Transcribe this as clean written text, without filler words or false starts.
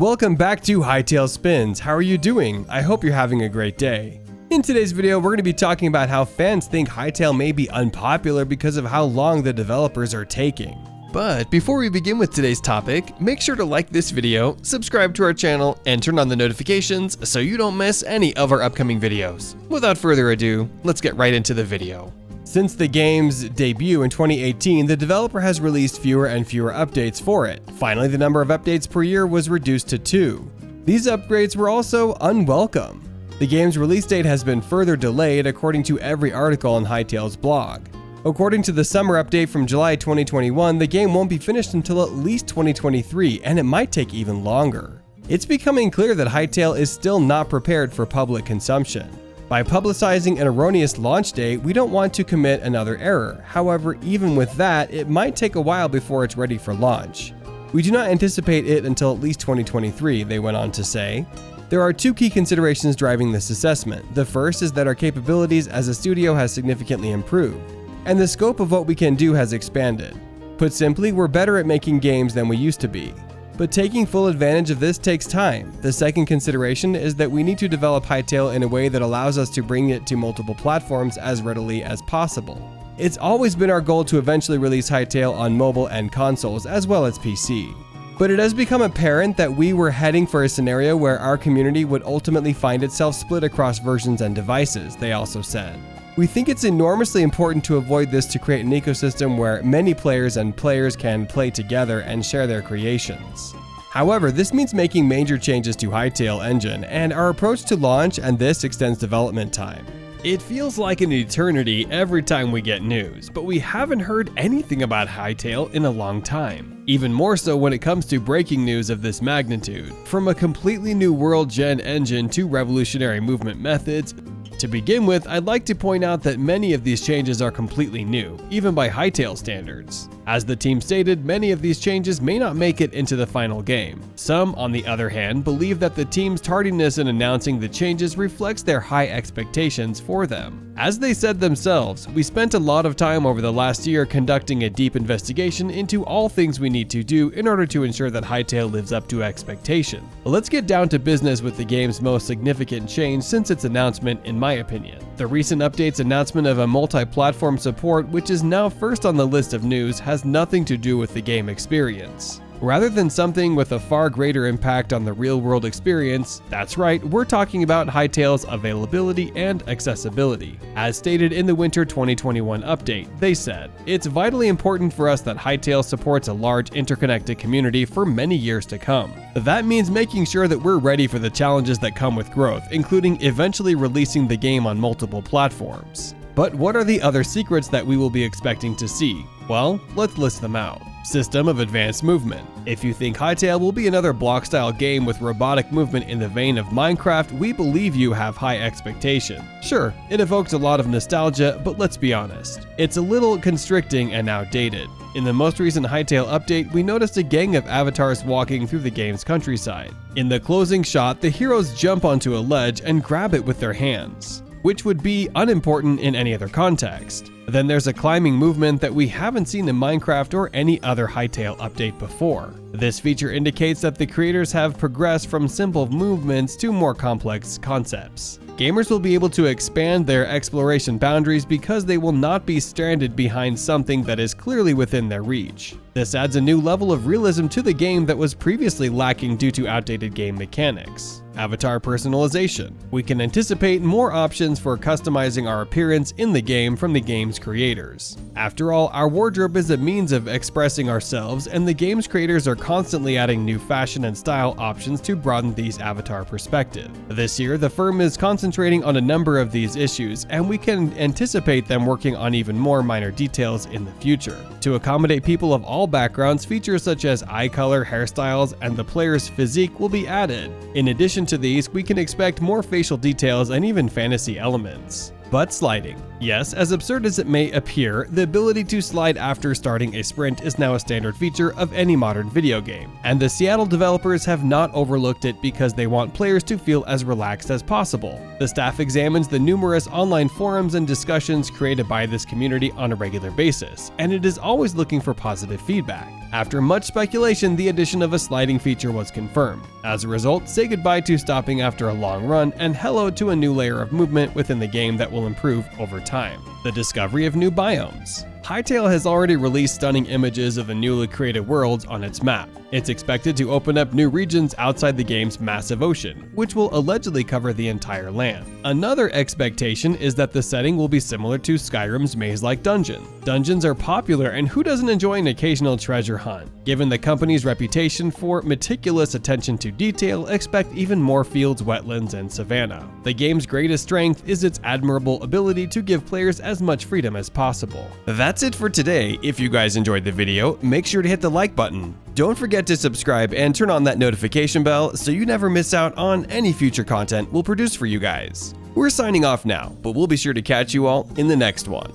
Welcome back to Hytale Spins. How are you doing? I hope you're having a great day. In today's video, we're going to be talking about how fans think Hytale may be unpopular because of how long the developers are taking. But before we begin with today's topic, make sure to like this video, subscribe to our channel, and turn on the notifications so you don't miss any of our upcoming videos. Without further ado, let's get right into the video. Since the game's debut in 2018, the developer has released fewer and fewer updates for it. Finally, the number of updates per year was reduced to 2. These upgrades were also unwelcome. The game's release date has been further delayed according to every article on Hytale's blog. According to the summer update from July 2021, the game won't be finished until at least 2023, and it might take even longer. It's becoming clear that Hytale is still not prepared for public consumption. By publicizing an erroneous launch date, we don't want to commit another error. However, even with that, it might take a while before it's ready for launch. We do not anticipate it until at least 2023, they went on to say. There are two key considerations driving this assessment. The first is that our capabilities as a studio has significantly improved, and the scope of what we can do has expanded. Put simply, we're better at making games than we used to be. But taking full advantage of this takes time. The second consideration is that we need to develop Hytale in a way that allows us to bring it to multiple platforms as readily as possible. It's always been our goal to eventually release Hytale on mobile and consoles, as well as PC. But it has become apparent that we were heading for a scenario where our community would ultimately find itself split across versions and devices, they also said. We think it's enormously important to avoid this to create an ecosystem where many players can play together and share their creations. However, this means making major changes to Hytale engine and our approach to launch, and this extends development time. It feels like an eternity every time we get news, but we haven't heard anything about Hytale in a long time. Even more so when it comes to breaking news of this magnitude. From a completely new world-gen engine to revolutionary movement methods. To begin with, I'd like to point out that many of these changes are completely new, even by Hytale standards. As the team stated, many of these changes may not make it into the final game. Some, on the other hand, believe that the team's tardiness in announcing the changes reflects their high expectations for them. As they said themselves, we spent a lot of time over the last year conducting a deep investigation into all things we need to do in order to ensure that Hytale lives up to expectation. Let's get down to business with the game's most significant change since its announcement, in my opinion. The recent update's announcement of a multi-platform support, which is now first on the list of news, has nothing to do with the game experience. Rather than something with a far greater impact on the real-world experience, that's right, we're talking about Hytale's availability and accessibility. As stated in the Winter 2021 update, they said, "It's vitally important for us that Hytale supports a large interconnected community for many years to come. That means making sure that we're ready for the challenges that come with growth, including eventually releasing the game on multiple platforms." But what are the other secrets that we will be expecting to see? Well, let's list them out. System of advanced movement. If you think Hytale will be another block-style game with robotic movement in the vein of Minecraft, we believe you have high expectation. Sure, it evokes a lot of nostalgia, but let's be honest. It's a little constricting and outdated. In the most recent Hytale update, we noticed a gang of avatars walking through the game's countryside. In the closing shot, the heroes jump onto a ledge and grab it with their hands, which would be unimportant in any other context. Then there's a climbing movement that we haven't seen in Minecraft or any other Hytale update before. This feature indicates that the creators have progressed from simple movements to more complex concepts. Gamers will be able to expand their exploration boundaries because they will not be stranded behind something that is clearly within their reach. This adds a new level of realism to the game that was previously lacking due to outdated game mechanics. Avatar personalization. We can anticipate more options for customizing our appearance in the game from the game's creators. After all, our wardrobe is a means of expressing ourselves, and the game's creators are constantly adding new fashion and style options to broaden these avatar perspective. This year, the firm is concentrating on a number of these issues, and we can anticipate them working on even more minor details in the future. To accommodate people of all backgrounds, features such as eye color, hairstyles, and the player's physique will be added. In addition to these, we can expect more facial details and even fantasy elements. But sliding. Yes, as absurd as it may appear, the ability to slide after starting a sprint is now a standard feature of any modern video game, and the Seattle developers have not overlooked it because they want players to feel as relaxed as possible. The staff examines the numerous online forums and discussions created by this community on a regular basis, and it is always looking for positive feedback. After much speculation, the addition of a sliding feature was confirmed. As a result, say goodbye to stopping after a long run and hello to a new layer of movement within the game that will improve over time. The discovery of new biomes. Hytale has already released stunning images of the newly created worlds on its map. It's expected to open up new regions outside the game's massive ocean, which will allegedly cover the entire land. Another expectation is that the setting will be similar to Skyrim's maze-like dungeon. Dungeons are popular, and who doesn't enjoy an occasional treasure hunt? Given the company's reputation for meticulous attention to detail, expect even more fields, wetlands, and savanna. The game's greatest strength is its admirable ability to give players as much freedom as possible. That's it for today. If you guys enjoyed the video, make sure to hit the like button. Don't forget to subscribe and turn on that notification bell so you never miss out on any future content we'll produce for you guys. We're signing off now, but we'll be sure to catch you all in the next one.